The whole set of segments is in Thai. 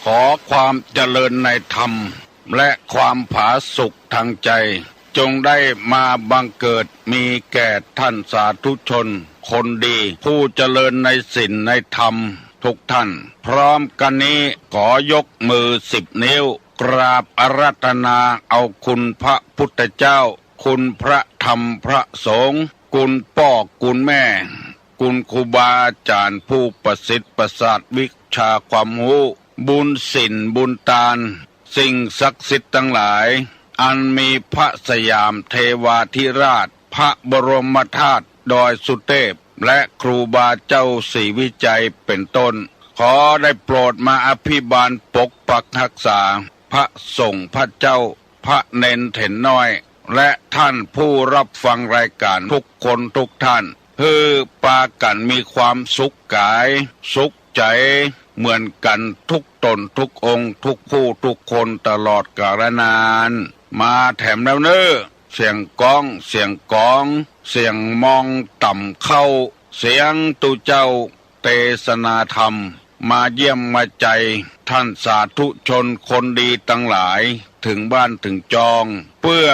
ขอความเจริญในธรรมและความผาสุกทางใจจงได้มาบังเกิดมีแก่ท่านสาธุชนคนดีผู้เจริญในศีลในธรรมทุกท่านพร้อมกันนี้ขอยกมือ10 นิ้วกราบอาราธนาเอาคุณพระพุทธเจ้าคุณพระธรรมพระสงฆ์คุณพ่อคุณแม่คุณครูบาอาจารย์ผู้ประสิทธิ์ประสาทวิชาความรู้บุญศีลบุญทานสิ่งศักดิ์สิทธิ์ทั้งหลายอันมีพระสยามเทวาธิราชพระบรมธาตุดอยสุเทพและครูบาเจ้าศรีวิจัยเป็นต้นขอได้โปรดมาอภิบาลปกปักรักษาพระสงฆ์พระเจ้าพระเนนเถนน้อยและท่านผู้รับฟังรายการทุกคนทุกท่านเพื่อปากันมีความสุขกายสุขใจเหมือนกันทุกตนทุกองค์ทุกผู้ทุกคนตลอดกาลนานมาแถมแล้วเน้อเสียงก้องเสียงกองเสียงมองต่ำเข้าเสียงตุเจ้าเทศนาธรรมมาเยี่ยมมาใจท่านสาธุชนคนดีทั้งหลายถึงบ้านถึงจองเพื่อ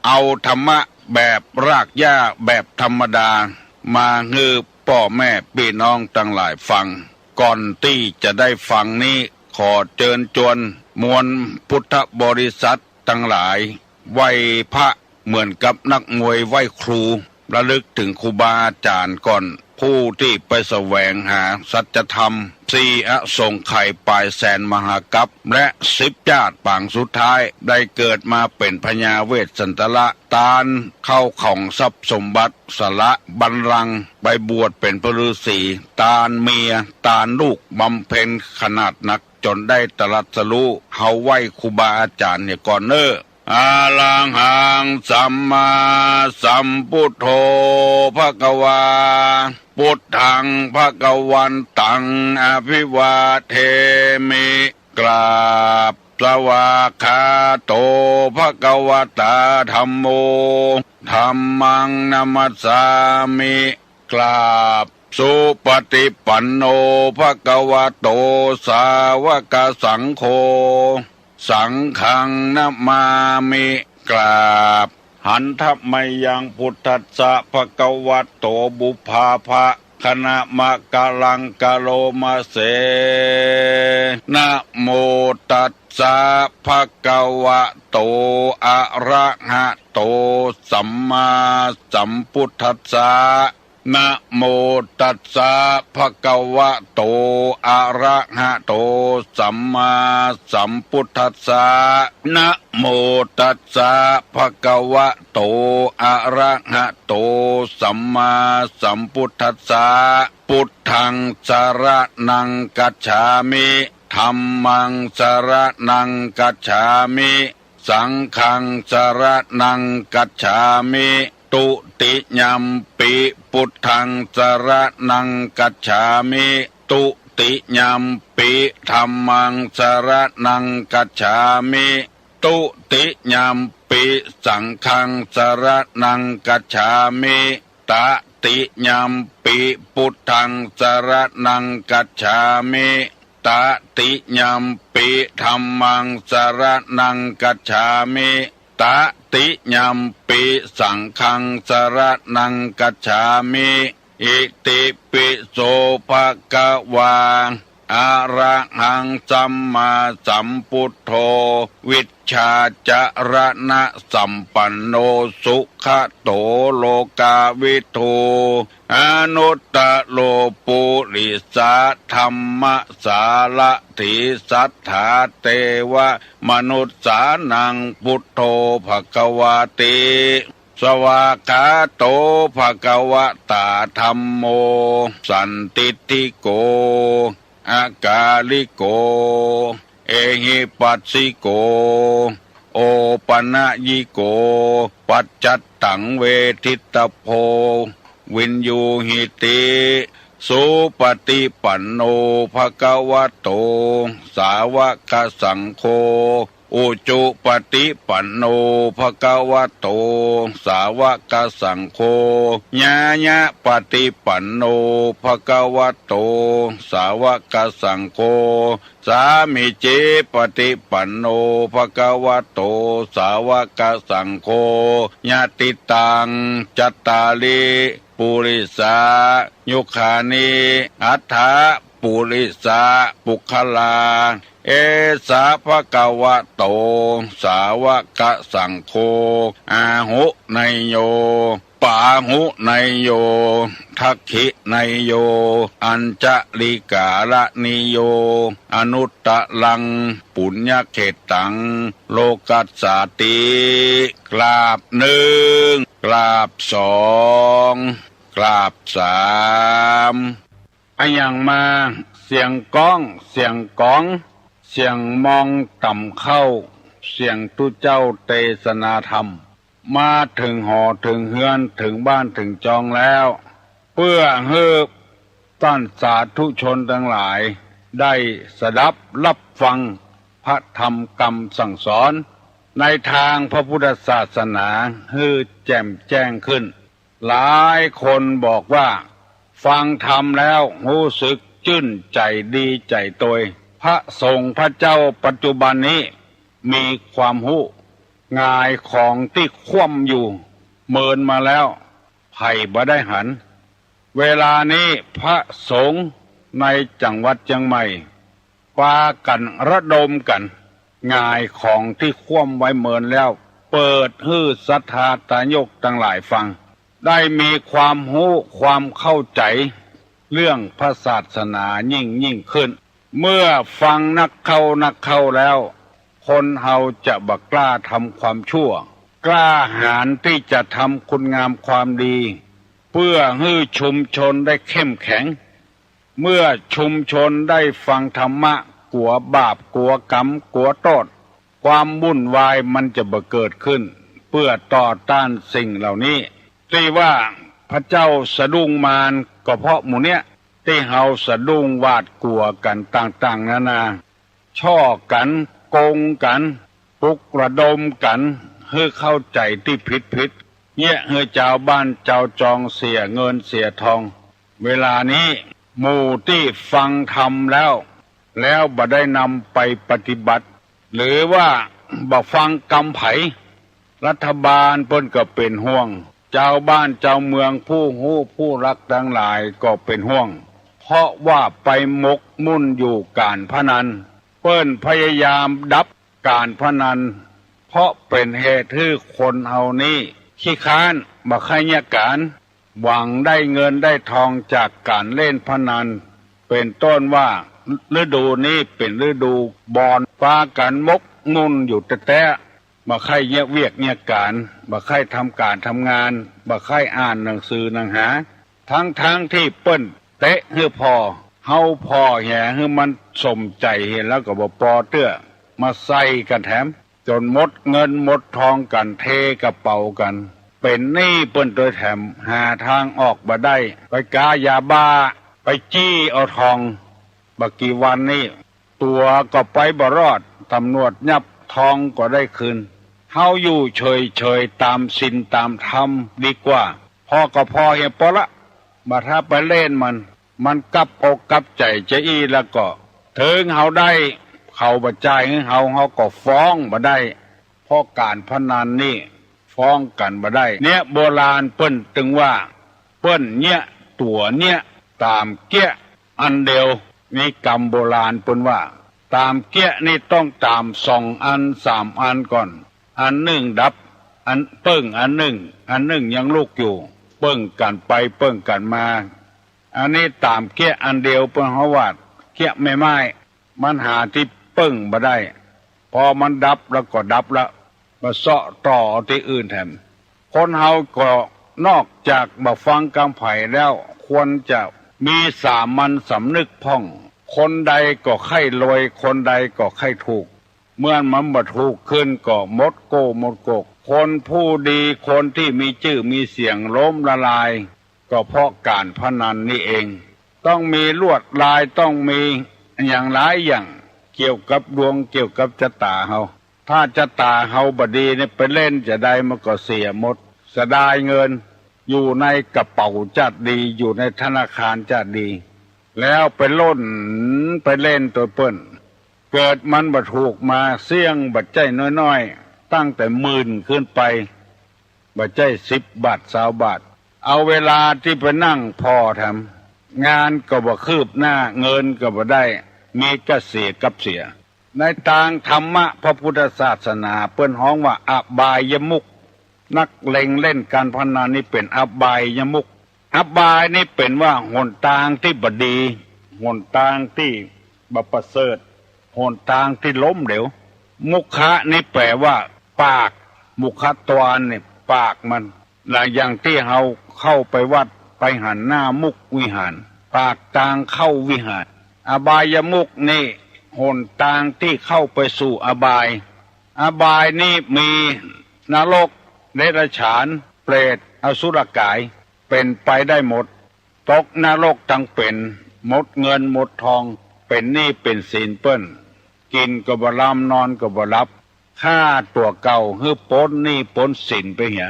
เอาธรรมะแบบรากหญ้าแบบธรรมดามาฮือพ่อแม่พี่น้องทั้งหลายฟังก่อนที่จะได้ฟังนี้ขอเชิญชวนมวลพุทธบริษัททั้งหลายไหว้พระเหมือนกับนักมวยไหว้ครูระลึกถึงครูบาอาจารย์ก่อนผู้ที่ไปแสวงหาสัจธรรม4 อสงไขยปลายแสนมหากัปและ10 ญาติปางสุดท้ายได้เกิดมาเป็นพญาเวสสันตละตาลเข้าของทรัพย์สมบัติสละบัลลังก์ไปบวชเป็นพระฤาษีตาลเมียตาลลูกบำเพ็ญขนาดนักจนได้ตรัสรู้เฮาไหว้ครูบาอาจารย์เนี่ยก่อนเน้ออาลังหังสัมมาสัมพุทโธภควาพุทธังภวันตังอภิวาเทมิกราบสวากขาโตภควตาธัมโมธัมมังนัมสสามิกราบสุปฏิปันโนภควโตสาวกสังโฆสังฆังนะมามิกราบหันทัพไมยังพุทธัสสะภควโตบุพาภะคณะมะกะลังกะโลมาเสนะโมตัสสะภควโตอะระหะโตสัมมาสัมพุทธัสสะนะโมตัสสะภควโตอะระหะโตสัมมาสัมพุทธัสสะนะโมตัสสะภควโตอะระหะโตสัมมาสัมพุทธัสสะพุทธังสรณังกัจฉามิธัมมังสรณังกัจฉามิสังฆังสรณังกัจฉามิตุติยัมปิพุทธังสรณังกัจฉามิตุติยัมปิธัมมังสรณังกัจฉามิตุติยัมปิสังฆังสรณังกัจฉามิตติยัมปิพุทธังสรณังกัจฉามิตติยัมปิธัมมังสรณังกัจฉามิตติยัมปิสังฆังสรณังกัจฉามิอิติปิโสภะคะวาอะระหังสัมมาสัมพุทโธวิชชาจรณะสัมปันโนสุขโตโลกาวิทูอนุตตโลปุริสาธัมมสาละถิสัทธาเทวมนุษสานังพุทโธภควาติสวากขาโตภควตาธัมโมสันติติโกอากาลิโกเอหิปัสสิโกโอปนะยิโกปัจจัตตังเวทิตโพวินยูหิติสุปฏิปันโนภควโตสาวกสังโฆ อุจุปฏิปันโนภควโตสาวกสังโฆญาญะปฏิปันโนภควโตสาวกสังโฆสามิจิปฏิปันโนภควโตสาวกสังโฆญาติตังจัตตาลิปุริสายุคานิอัฏฐปุริสาปุคลาเอสาภะคะวะโตสาวกสังโฆอาหุไนโยปาหุไนโยทักขิไนโยอัญจลิกาละนิโยอนุตตะลังปุญญเขตังโลกัสสาติกราบหนึ่งกราบสองกราบสามอะยังมาเสียงก้องเสียงก้องเสียงมองต่ำเข้าเสียงตุเจ้าเทศนาธรรมมาถึงหอถึงเฮือนถึงบ้านถึงจองแล้วเพื่อให้ท่านสาธุชนทั้งหลายได้สดับรับฟังพระธรรมคำสั่งสอนในทางพระพุทธศาสนาให้แจ่มแจ้งขึ้นหลายคนบอกว่าฟังธรรมแล้วรู้สึกชื่นใจดีใจโดยพระสงฆ์พระเจ้าปัจจุบันนี้มีความรู้งายของที่คว่ำอยู่เมินมาแล้วไผ่บ่ได้หันเวลานี้พระสงฆ์ในจังหวัดเชียงใหม่ปากันระดมกันงายของที่คว่ำไว้เมินแล้วเปิดให้ศรัทธาตายกทั้งหลายฟังได้มีความรู้ความเข้าใจเรื่องพระศาสนายิ่งขึ้นเมื่อฟังนักเข้าแล้วคนเฮาจะบักกล้าทำความชั่วกล้าหาญที่จะทำคุณงามความดีเพื่อให้ชุมชนได้เข้มแข็งเมื่อชุมชนได้ฟังธรรมะกลัวบาปกลัวกรรมกลัวโทษความวุ่นวายมันจะบ่เกิดขึ้นเพื่อต่อต้านสิ่งเหล่านี้ที่ว่าพระเจ้าสะดุ้งมารก็เพราะหมู่เนี้ยที่เฮาสะดุ้งหวาดกลัวกันต่างๆนานาช่อกันโกงกันปลุกระดมกันให้เข้าใจที่ผิดเนี่ยให้เจ้าบ้านเจ้าจองเสียเงินเสียทองเวลานี้หมู่ที่ฟังธรรมแล้วบ่ได้นำไปปฏิบัติหรือว่าบ่ฟังกำไผรัฐบาลเพิ่นก็เป็นห่วงเจ้าบ้านเจ้าเมืองผู้ฮู้ผู้รักทั้งหลายก็เป็นห่วงเพราะว่าไปหมกมุ่นอยู่การพนันเปิ้นพยายามดับการพนันเพราะเป็นเหตุให้คนเฮานี้ขี้ค้านบ่ใครเนี่ยการหวังได้เงินได้ทองจากการเล่นพนันเป็นต้นว่าฤดูนี้เป็นฤดูบอนฟ้ากันมกมุ่นอยู่แต่บ่ใครเนี่ยเวียกเนี่ยการบ่ใครทำการทำงานบ่ใครอ่านหนังสือหนังหาทั้งที่เปิ้นเตะให้พอเฮาพอแห่ให้มันสมใจเห็นแล้วก็บ่ปอเตื้อมาใส่กันแถมจนหมดเงินหมดทองกันเทกระเป๋ากันเป็นหนี้เปิ้นโดยแถมหาทางออกบ่ได้ไปกายาบ้าไปจี้เอาทองบักกี่วันนี้ตัวก็ไปบ่รอดตำรวจยับทองก็ได้คืนเฮาอยู่เฉยตามศีลตามธรรมดีกว่าพอก็พอเห็นพอละมาถ้าไปเล่นมันกลับอกกลับใจจะอีแล้วก็ถึงเฮาได้เขาบ่จ่ายเฮาก็ฟ้องบ่ได้เพราะการพนันนี่ฟ้องกันบ่ได้เนี่ยโบราณเปิ้นถึงว่าเปิ้นเนี่ยตัวเนี่ยตามเกี้ยอันเดียวนี่กรรมโบราณเปิ้นว่าตามเกี้ยนี่ต้องตาม2 อัน 3 อันก่อนอันหนึ่งดับอันเปิ้งอันหนึ่งยังลูกอยู่เปิ้งกันไปเปิ้งกันมาอันนี้ตามเกี้ยอันเดียวเปิ้นเฮาว่าเกี้ยไม่ไม้มันหาที่เปิ้งบ่ได้พอมันดับแล้วก็ดับละมาเสาะต่อที่อื่นแทนคนเฮาก็นอกจากมาฟังกำไผ่แล้วควรจะมีสามัญสำนึกพ่องคนใดก็ใคร่รวยคนใดก็ใคร่ถูกเมื่อมันบ่ถูกขึ้นก็หมดโกหมดโกกคนผู้ดีคนที่มีชื่อมีเสียงล้มละลายก็เพราะการพนันนี่เองต้องมีลวดลายต้องมีอย่างหลายอย่างเกี่ยวกับดวงเกี่ยวกับชะตาเฮา ถ้าจะตาเฮาบดีเนี่ยไปเล่นจะได้มันก็เสียหมดเสียดายเงินอยู่ในกระเป๋าจัดดีอยู่ในธนาคารจัดดีแล้วไปล้นไปเล่นตัวเปิ้นเกิดมันบ่ถูกมาเสี่ยงบัดใจน้อยๆตั้งแต่10,000ขึ้นไปบัดใจ10 บาท20 บาทเอาเวลาที่ไปนั่งพอทำงานก็บ่คืบหน้าเงินก็บ่ได้มีก็เสียกับเสียในทางธรรมะพระพุทธศาสนาเปิ้นฮ้องว่าอบายมุขนักเลงเล่นการพนันนี่เป็นอบายมุขอบายนี่เป็นว่าหนทางที่บดีหนทางที่บประเสริฐหนทางที่ล้มเหลวมุขะนี่แปลว่าปากมุขตวนี่ปากมันและอย่างที่เฮาเข้าไปวัดไปหันหน้ามุขวิหารปากทางเข้าวิหารอบายมุขนี่หนทางที่เข้าไปสู่อบายอบายนี่มีนรกเดรัจฉานเปรตอสุรกายเป็นไปได้หมดตกนรกทั้งเป็นหมดเงินหมดทองเป็นหนี้เป็นสินเปิ้นกินก็บ่ลำนอนก็บ่หลับค่าตัวเก่าฮื้อปนหนี้ปนสินไปเหีย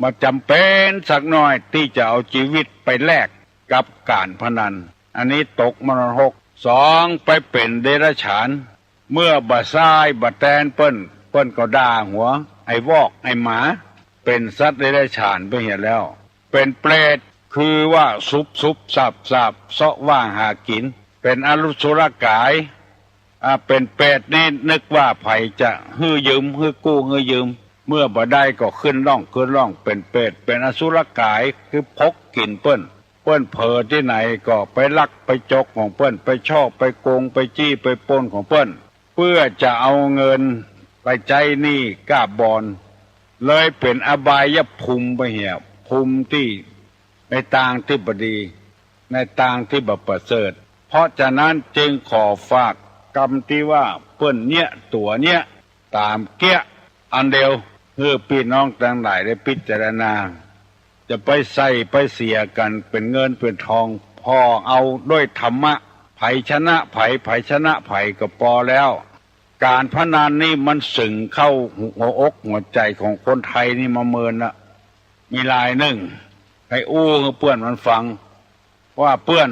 มาจำเป็นสักหน่อยที่จะเอาชีวิตไปแลกกับการพนันอันนี้ตกมรณก2ไปเป็นเดรัจฉานเมื่อบะซ้ายบะแตนเปิ้นก็ด่าหัวไอ้วอกไอ้หมาเป็นสัตว์เดรัจฉานไปเหียแล้วเป็นเปรตคือว่าซุบสับเสาะว่าหากินเป็นอรูสุรกายเป็นเปรตนี่นึกว่าไผจะฮื้อยืมฮื้อกู้ฮื้อยืมเมื่อบ่ได้ก็ขึ้นร่องเป็นเปรตเป็นอสุรกายคือพกกินเปิ้นเผลอที่ไหนก็ไปลักไปจกของเปิ้นไปชอบไปโกงไปจี้ไปปล้นของเปิ้นเพื่อจะเอาเงินไปใจหนี้กาบอนเลยเป็นอบายภูมิไปเหี่ยภูมิที่ในทางที่บดีในทางที่บ่ประเสริฐเพราะฉะนั้นจึงขอฝากกรรมที่ว่าเปิ้นเนี่ยตัวเนี่ยตามเกี้ยอันเดียวเพื่อพี่น้องทั้งหลายได้พิจารณาจะไปใส่ไปเสียกันเป็นเงินเป็นทองพอเอาด้วยธรรมะไผชนะไผชนะไผก็พอแล้วการพนันนี่มันสึงเข้าหัวอกหัวใจของคนไทยนี่มาเมินละมีลายหนึ่งให้อู้เพื่อนมันฟังว่าเพื่อน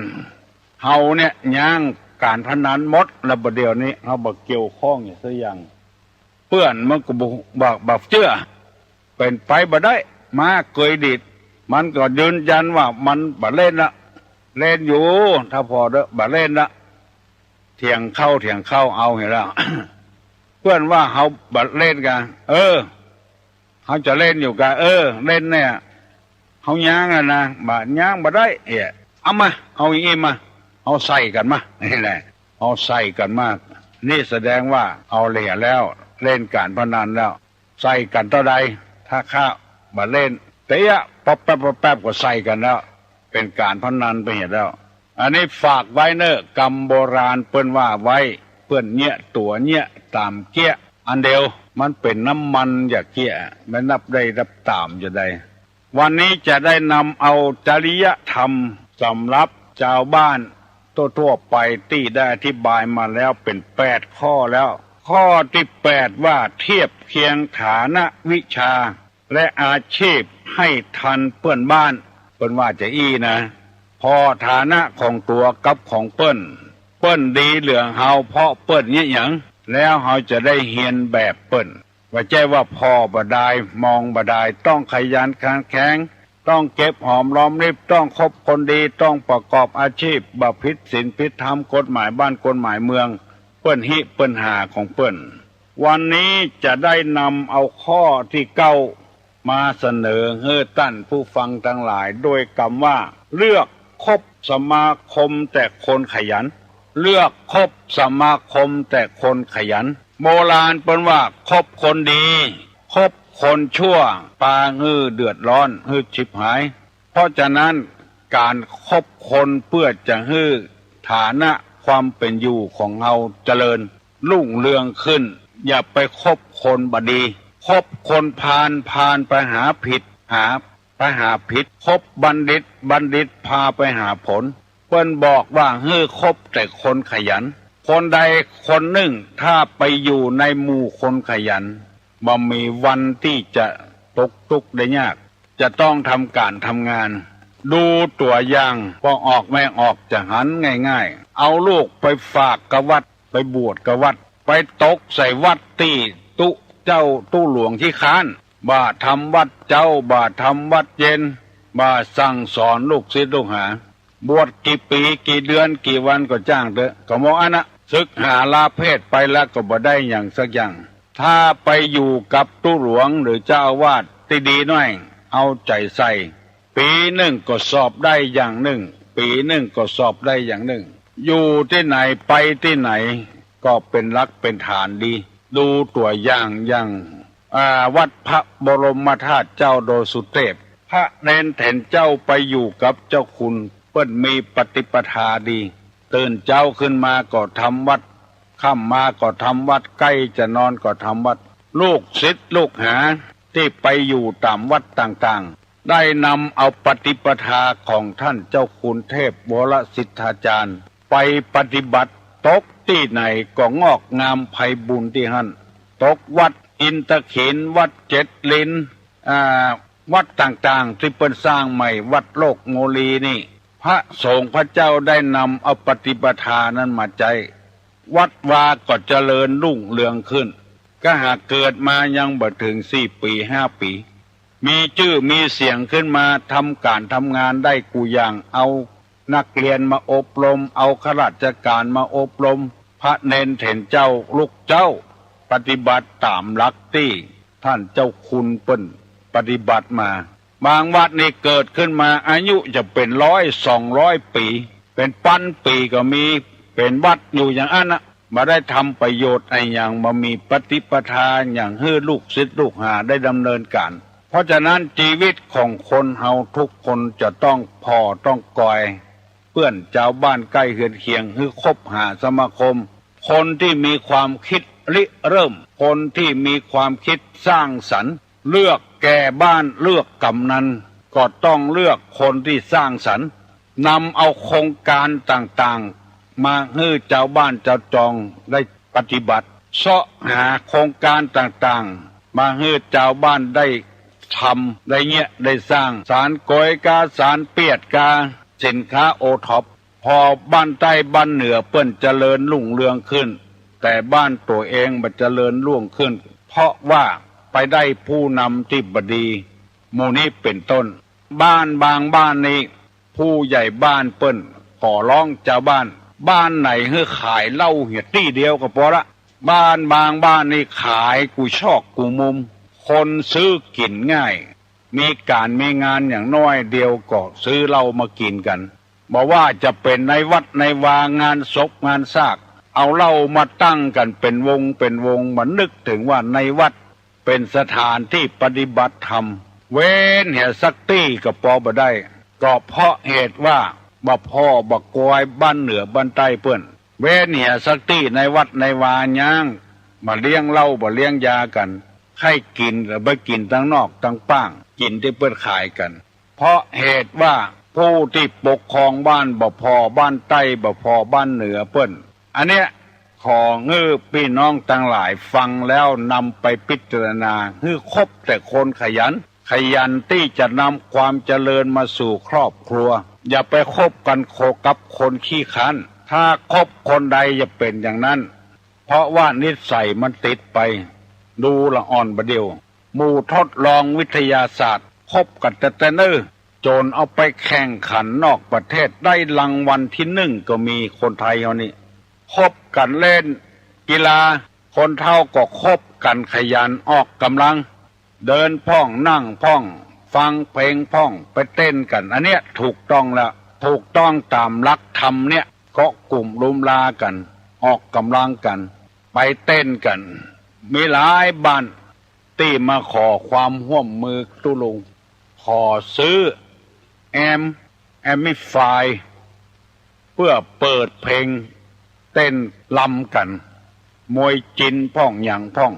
เฮาเนี่ยย่างการพนันหมดแล้วประเดี๋ยวนี้เฮาบ่เกี่ยวข้องอย่างสักอย่างเพื่อนมันก็บอกเชื่อเป็นไปบ่ได้มาเคยดิดมันก็ยืนยันว่ามันบ่เล่นละเล่นอยู่ถ้าพอเด้อบ่เล่นละเถียงเข้าเอาเห็นแล้ว เพื่อนว่าเฮาบ่เล่นกันเฮาจะเล่นอยู่กันเล่นเนี่ยเฮาย่างนะบ่ย่างบ่ได้เอามาเอาอย่างงี้มาเอาใส่กันมานี่แหละเอาใส่กันมากนี่แสดงว่าเอาเหลี่ยแล้วเล่นการพนันแล้วใส่กันเท่าใดถ้าข้าบ่เล่นเตะป๊บก็ใส่กันแล้วเป็นการพนันไปเห็นแล้วอันนี้ฝากไว้เนอะกรรมโบราณเปิ้นว่าไว้เปิ้นเนี่ยตัวเนี่ยตามเกี้ยอันเดียวมันเป็นน้ำมันอย่าเกี้ยไม่นับได้รับตามจะได้วันนี้จะได้นำเอาจริยธรรมสำหรับชาวบ้านทั่วไปที่ได้อธิบายมาแล้วเป็น8 ข้อแล้วข้อที่8ว่าเทียบเคียงฐานะวิชาและอาชีพให้ทันเพื่อนบ้านเปิ้นว่าจะนะพอฐานะของตัวกับของเปิ้นดีเหลืองเฮาเพราะเปิ้นเนี่ยหยังแล้วเฮาจะได้เฮียนแบบเปิ้นว่าใจว่าพอบ่ได้มองบ่ได้ต้องขยันขันแข็งต้องเก็บหอมรอมริบต้องคบคนดีต้องประกอบอาชีพบ่ผิดศีลผิดธรรมกฎหมายบ้านกฎหมายเมืองเปิ้นหิเปิ้นหาของเปิ้นวันนี้จะได้นำเอาข้อที่9มาเสนอให้ท่านผู้ฟังทั้งหลายโดยคำว่าเลือกคบสมาคมแต่คนขยันเลือกคบสมาคมแต่คนขยันโบราณเปิ้นว่าคบคนดีคบคนชั่วปาฮื้อเดือดร้อนฮื้อฉิบหายเพราะฉะนั้นการคบคนเพื่อจะฮื้อฐานะความเป็นอยู่ของเราเจริญรุ่งเรืองขึ้นอย่าไปคบคนบดีคบคนพาลไปหาผิดคบบัณฑิตพาไปหาผลเปิ้นบอกว่าฮื้อคบแต่คนขยันค คนใดคนหนึ่งถ้าไปอยู่ในหมู่คนขยันบ่มีวันที่จะตกทุกข์ได้ยากจะต้องทำการทำงานดูตัวอย่างพอออกไม่ออกจะหันง่ายๆเอาลูกไปฝากกับวัดไปบวชกับวัดไปตกใส่วัดที่ตุเจ้าตู้หลวงที่ค้านบ่าทำวัดเจ้าบ่าทำวัดเย็นบ่าสั่งสอนลูกศิษย์ลูกหาบวชกี่ปีกี่เดือนกี่วันก็จ้างเถอะก็มองอันนะศึกหาลาเพศไปแล้วก็บ่ได้อย่างสักอย่างถ้าไปอยู่กับตู้หลวงหรือเจ้าอาวาสที่ดีหน่อยเอาใจใส่ปีหนึ่งก็สอบได้อย่างหนึ่งปีหนึ่งก็สอบได้อย่างหนึ่งอยู่ที่ไหนไปที่ไหนก็เป็นรักเป็นฐานดีดูตัวอย่างวัดพระบรมธาตุเจ้าโดสุเทพพระเนนเถนเจ้าไปอยู่กับเจ้าคุณเปิ้นมีปฏิปทาดีตื่นเจ้าขึ้นมาก็ทำวัดค่ำมาก็ทำวัดใกล้จะนอนก็ทำวัดลูกศิษย์ลูกหาที่ไปอยู่ตามวัดต่างๆได้นำเอาปฏิปทาของท่านเจ้าคุณเทพวรสิทธาจารย์ไปปฏิบัติตกที่ไหนก็งอกงามไพบุญที่หั่นตกวัดอินทขินวัดเจ็ดลินวัดต่างๆที่เปิ้นสร้างใหม่วัดโลกโมลีนี่พระสงฆ์พระเจ้าได้นำเอาปฏิปทานั้นมาใจวัดวาก็เจริญรุ่งเรืองขึ้นก็หากเกิดมายังบ่ถึง4 ปี5 ปีมีชื่อมีเสียงขึ้นมาทำการทำงานได้กูอย่างเอานักเรียนมาอบรมเอาข้าราชการมาอบรมพระเนนเถนเจ้าลูกเจ้าปฏิบัติตามหลักที่ท่านเจ้าคุณเปิ้นปฏิบัติมาบางวัดนี่เกิดขึ้นมาอายุจะเป็น100-200 ปีเป็นพันปีก็มีเป็นวัดอยู่อย่างนั้นนะมาได้ทำประโยชน์ไอ้อย่างมามีปฏิปทาอย่างให้ลูกศิษย์ลูกหาได้ดำเนินการเพราะฉะนั้นชีวิตของคนเฮาทุกคนจะต้องพอต้องกอยเพื่อนชาวบ้านใกล้เฮือนเคียงคือคบหาสมาคมคนที่มีความคิดริเริ่มคนที่มีความคิดสร้างสรรค์เลือกแก่บ้านเลือกกำนันก็ต้องเลือกคนที่สร้างสรรค์นำเอาโครงการต่างๆมาให้เจ้าบ้านเจ้าจองได้ปฏิบัติเสาะหาโครงการต่างๆมาให้เจ้าบ้านได้ทำได้เงี้ยได้สร้างสารโกยกาสารเปียดกาสินค้าโอท็อปพอบ้านใต้บ้านเหนือเปิ้นเจริญรุ่งเรืองขึ้นแต่บ้านตัวเองมันเจริญรุ่งขึ้นเพราะว่าไปได้ผู้นำที่บดีหมู่นี้เป็นต้นบ้านบางบ้านนี้ผู้ใหญ่บ้านเปิ้นขอร้องเจ้าบ้านไหนให้ขายเหล้าเหียตี้เดียวก็พอละบ้านบางบ้านนี่ขายกูชอกกูมุมคนซื้อกินง่ายมีการมีงานอย่างน้อยเดียวก็ซื้อเหล้ามากินกันบอกว่าจะเป็นในวัดในวางานศพงานซากเอาเหล้ามาตั้งกันเป็นวงมันนึกถึงว่าในวัดเป็นสถานที่ปฏิบัติธรรมเว้นเหียสักตี้ก็พอบ่ได้ก็เพราะเหตุว่าบ่พ่อบ่กอยบ้านเหนือบ้านใต้เปิ้นเว้นเหียสักตี้ในวัดในวาย่างมาเลี้ยงเหล้าบ่เลี้ยงยากันให้กินหรือบ่กินทั้งนอกทั้งป้างกินที่เปิ้นขายกันเพราะเหตุว่าผู้ที่ปกครองบ้านบ่พอบ้านใต้บ่พอบ้านเหนือเปิ้นอันเนี้ยของื้อพี่น้องทั้งหลายฟังแล้วนำไปพิจารณาคือคบแต่คนขยันที่จะนำความเจริญมาสู่ครอบครัวอย่าไปคบกันโคกับคนขี้ขันถ้าคบคนใดอย่าเป็นอย่างนั้นเพราะว่านิสัยมันติดไปดูละอ่อนบะเดียวหมู่ทดลองวิทยาศาสตร์คบกันแต่เนิ่นโจรเอาไปแข่งขันนอกประเทศได้รางวัลที่1ก็มีคนไทยเฮานี่คบกันเล่นกีฬาคนเฒ่าก็คบกันขยันออกกำลังเดินพ่องนั่งพ่องฟังเพลงพ่องไปเต้นกันอันเนี้ยถูกต้องแล้วถูกต้องตามหลักธรรมเนี่ยก็กลุ่มรุมลากันออกกำลังกันไปเต้นกันมีหลายบ้านที่มาขอความร่วมมือตุลุงขอซื้อแอมมิฟายเพื่อเปิดเพลงเต้นลำกันมวยจินพ่องอย่างพ่อง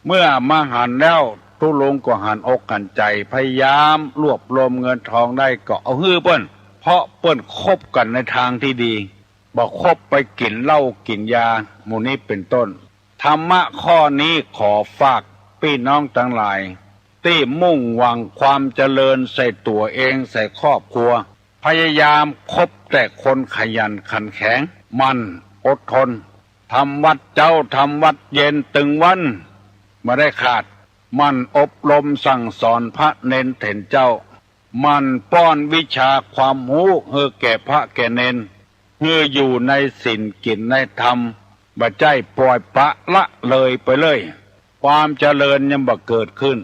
เมื่อมาหันแล้วตุลุงก็หันอกหันใจพยายามรวบรวมเงินทองได้ก็เอาฮื้อเปิ้นเพราะเปิ้นคบกันในทางที่ดี บ่คบไปกินเหล้ากินยาหมู่นี้เป็นต้นธรรมะข้อนี้ขอฝากพี่น้องทั้งหลายที่มุ่งหวังความเจริญใส่ตัวเองใส่ครอบครัวพยายามคบแต่คนขยันขันแข็งมันอดทนทำวัดเจ้าทำวัดเย็นตึงวันไม่ได้ขาดมันอบรมสั่งสอนพระเนนเถนเจ้ามันป้อนวิชาความรู้ให้แก่พระแก่เนนให้อยู่ในศีลกินในธรรมบ่ใจปล่อยปะละเลยไปเลยความเจริญยังบ่เกิดขึ้น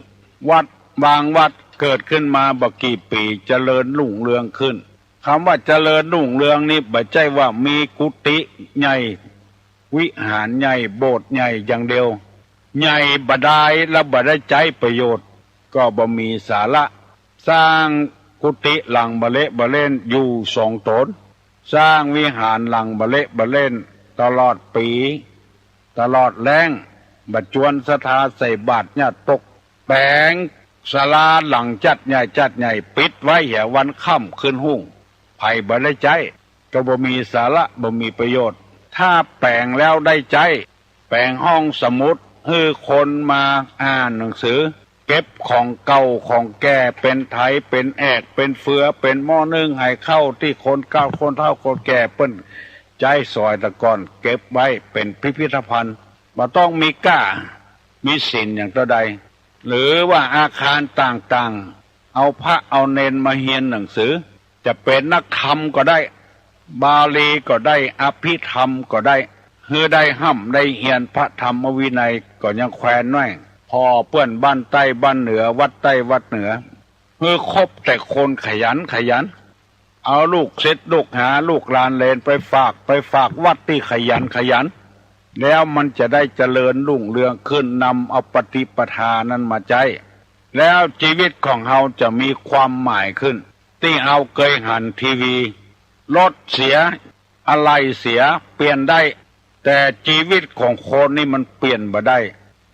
วัดบางวัดเกิดขึ้นมาบ่กี่ปีเจริญรุ่งเรืองขึ้นคำว่าเจริญรุ่งเรืองนี่บ่ใจว่ามีกุฏิใหญ่วิหารใหญ่โบสถ์ใหญ่อย่างเดียวใหญ่บ่ได้และบ่ได้ใจประโยชน์ก็บ่มีสาระสร้างกุฏิหลังบ่เละบ่เล่นอยู่2 ตนสร้างวิหารหลังบ่เละบ่เล่นตลอดปีตลอดแล้งบ่จวนศรัทธาใส่บาตรญาติตกแปลงศาลาหลังจัดใหญ่ปิดไว้อย่าวันค่ำคืนหุ่งไผบ่ได้ใจก็บ่มีสาระบ่มีประโยชน์ถ้าแปลงแล้วได้ใจแปลงห้องสมุดให้คนมาอ่านหนังสือเก็บของเก่าของแก่เป็นไถเป็นแอกเป็นเฟือเป็นหม้อนึ่งให้เข้าที่คนเก่าคนเฒ่าคนแก่เปิ้นใจซอยตะกอนเก็บไว้เป็นพิพิธภัณฑ์บ่ต้องมีก้ามีศิลป์อย่างใดหรือว่าอาคารต่างๆเอาพระเอาเนนมาเรียนหนังสือจะเป็นนักธรรมก็ได้บาลีก็ได้อภิธรรมก็ได้เฮือได้ห้ำได้เรียนพระธรรมวินัยก็ยังแควนน้อยพอเปื้อนบ้านใต้บ้านเหนือวัดใต้วัดเหนือเฮือคบแต่คนขยันเอาลูกศิษย์ลูกหาลูกหลานเลนไปฝากวัดที่ขยันแล้วมันจะได้เจริญรุ่งเรืองขึ้นนำเอาปฏิปทานั้นมาใจแล้วชีวิตของเฮาจะมีความหมายขึ้นที่เฮาเคยหันทีวีรถเสียอะไรเสียเปลี่ยนได้แต่ชีวิตของคนนี่มันเปลี่ยนบ่ได้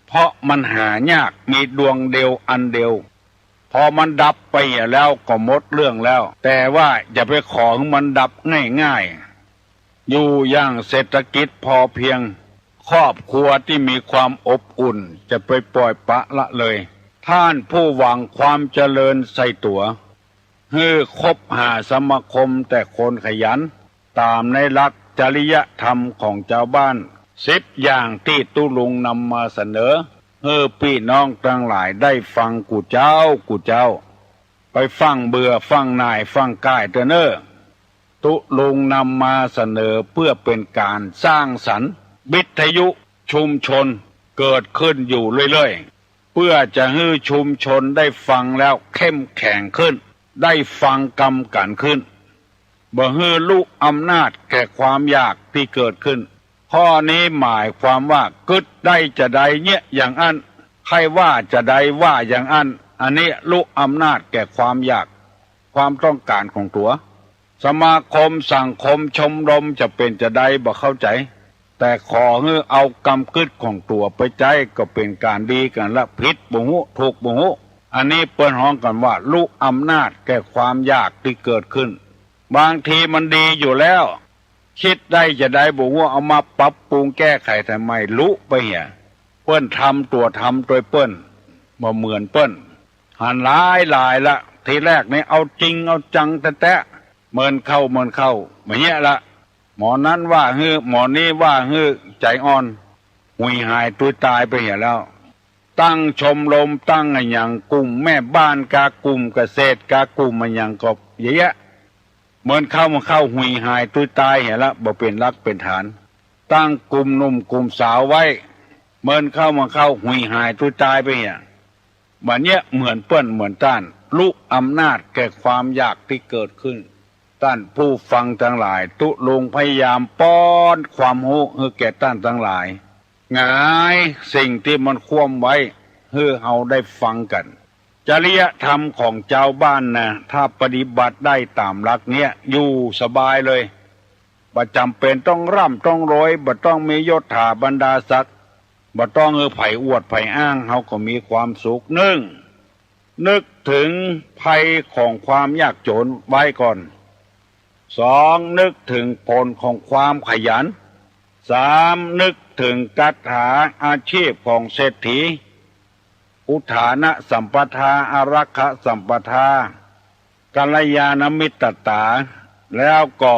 เพราะมันหายากมีดวงเดียวอันเดียวพอมันดับไปแล้วก็หมดเรื่องแล้วแต่ว่าอย่าไปขอให้มันดับง่ายๆอยู่อย่างเศรษฐกิจพอเพียงครอบครัวที่มีความอบอุ่นจะไปปล่อยปะละเลยท่านผู้หวังความเจริญใส่ตัวให้คบหาสมาคมแต่คนขยันตามในหลักจริยธรรมของชาวบ้าน10 อย่างที่ตุลุงนำมาเสนอให้พี่น้องทั้งหลายได้ฟังกูเจ้าไปฟังเบื่อฟังนายฟังก่ายเถอะเนอตุลุงนำมาเสนอเพื่อเป็นการสร้างสรรค์วิทยุชุมชนเกิดขึ้นอยู่เรื่อยๆเพื่อจะให้ชุมชนได้ฟังแล้วเข้มแข็งขึ้นได้ฟังกำกันขึ้นบ่ให้ลูกอำนาจแก่ความอยากที่เกิดขึ้นข้อนี้หมายความว่ากึดได้จะได้เนี่ยอย่างอันใครว่าจะได้ว่าอย่างอันนี้ลูกอำนาจแก่ความอยากความต้องการของตัวสมาคมสังคมชมรมจะเป็นจะได้บ่เข้าใจแต่ขอให้เอากำกึดของตัวไปใจก็เป็นการดีกันละผิดบ่ฮู้ถูกบ่ฮู้อันนี้เปิ้นฮ้องกันว่าลูกอำนาจแก่ความอยากที่เกิดขึ้นบางทีมันดีอยู่แล้วคิดได้จะได้บอกว่าเอามาปรับปรุงแก้ไขทำไมลุไปเหี้ยเปิ้นทำตัวทำโดยเปิ้นบ่เหมือนเปิ้นหันหลายละทีแรกนี่เอาจริงเอาจังแท้ๆเหมือนเข้าแบบเนี้ยละหมอนั้นว่าฮื้อหมอนี้ว่าฮื้อใจอ่อนหุยหายตุยตายไปเหี้ยแล้วตั้งชมรมตั้งอย่างกลุ่มแม่บ้านกากลุ่มเกษตรกากลุ่มมันอย่างก็เยอะเหมือนเข้าหุยหายตุยตายเห็นละบ่เป็นรักเป็นฐานตั้งกลุ่มหนุ่มกลุ่มสาวไว้เหมือนเข้าหุยหายตุยตายไปเหี้ยบัดเนี้ยเหมือนเปิ้นเหมือนต้านลูกอำนาจแก่ความอยากที่เกิดขึ้นท่านผู้ฟังทั้งหลายตุลุงพยายามป้อนความรู้ให้แก่ท่านทั้งหลายหงายสิ่งที่มันคว่ำไว้ให้เฮาได้ฟังกันจริยธรรมของเจ้าบ้านนะถ้าปฏิบัติได้ตามหลักเนี้ยอยู่สบายเลยบ่จำเป็นต้องร่ำต้องรวยบ่ต้องมียศถาบรรดาศักดิ์บ่ต้องไผอวดไผอ้างเฮาก็มีความสุขนึกถึงภัยของความยากจนไว้ก่อน 2. นึกถึงผลของความขยัน 3. นึกถึงกัตถาอาชีพของเศรษฐีอุทานะสัมปทาอารักขสัมปทากัลยาณมิตรตาแล้วก็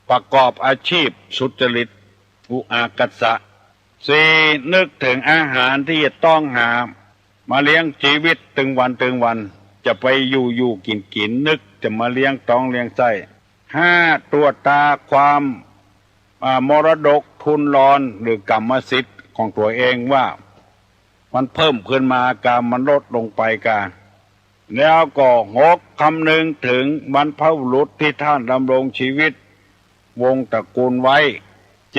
ประกอบอาชีพสุจริตอุอากัสสะ 4. นึกถึงอาหารที่จะต้องหามาเลี้ยงชีวิตตึงวันจะไปอยู่กินนึกจะมาเลี้ยงต้องเลี้ยงไส้ 5. ตรวจตาความมรดกทุนรอนหรือกรรมสิทธิ์ของตัวเองว่ามันเพิ่มขึ้นมาการมันลดลงไปการแล้วก็6. คำนึงถึงบรรพบุรุษที่ท่านดำรงชีวิตวงตระกูลไว้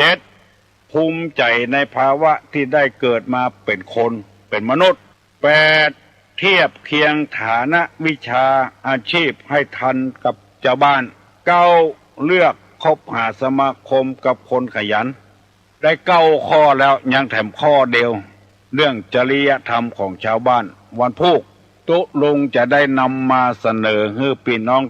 7. ภูมิใจในภาวะที่ได้เกิดมาเป็นคนเป็นมนุษย์ 8. เทียบเคียงฐานะวิชาอาชีพให้ทันกับเจ้าบ้าน 9. เลือกคบหาสมาคมกับคนขยันได้9 ข้อแล้วยังแถมข้อเดียวเรื่องจริยธรรมของชาวบ้านวันพุธตุลงจะได้นำมาเสนอให้พี่น้อง